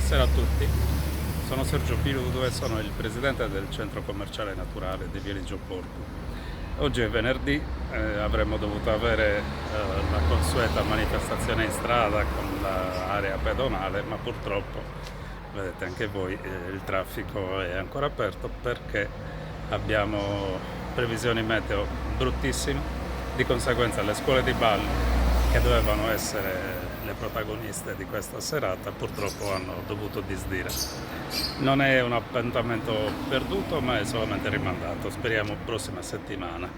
Buonasera a tutti, sono Sergio Piludo e sono il presidente del centro commerciale naturale di Via Ligio Borgo. Oggi è venerdì, avremmo dovuto avere la consueta manifestazione in strada con l'area pedonale, ma purtroppo, vedete anche voi, il traffico è ancora aperto perché abbiamo previsioni meteo bruttissime. Di conseguenza le scuole di ballo, che dovevano essere le protagoniste di questa serata, purtroppo hanno dovuto disdire. Non è un appuntamento perduto, ma è solamente rimandato, speriamo prossima settimana.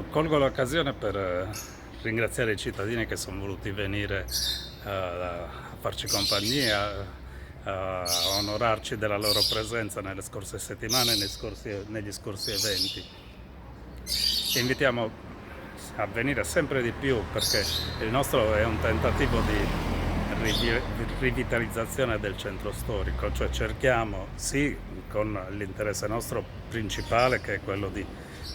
Colgo l'occasione per ringraziare i cittadini che sono voluti venire a farci compagnia, a onorarci della loro presenza nelle scorse settimane e negli scorsi eventi. Invitiamo a venire sempre di più perché il nostro è un tentativo di rivitalizzazione del centro storico, cioè cerchiamo, sì, con l'interesse nostro principale che è quello di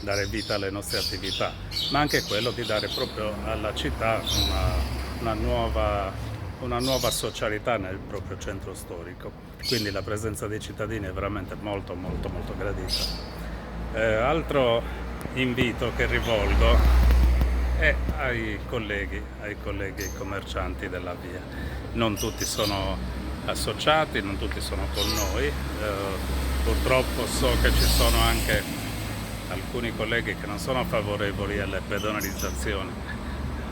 dare vita alle nostre attività, ma anche quello di dare proprio alla città una nuova socialità nel proprio centro storico. Quindi la presenza dei cittadini è veramente molto molto molto gradita. Altro invito che rivolgo è ai colleghi commercianti della via. Non tutti sono associati, non tutti sono con noi, purtroppo so che ci sono anche alcuni colleghi che non sono favorevoli alle pedonalizzazioni.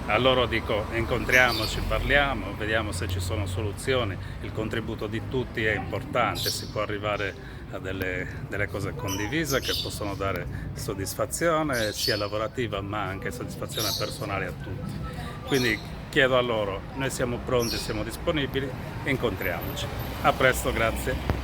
A loro dico: incontriamoci, parliamo, vediamo se ci sono soluzioni. Il contributo di tutti è importante, si può arrivare a delle cose condivise che possono dare soddisfazione sia lavorativa ma anche soddisfazione personale a tutti. Quindi chiedo a loro: noi siamo pronti, siamo disponibili, incontriamoci. A presto, grazie.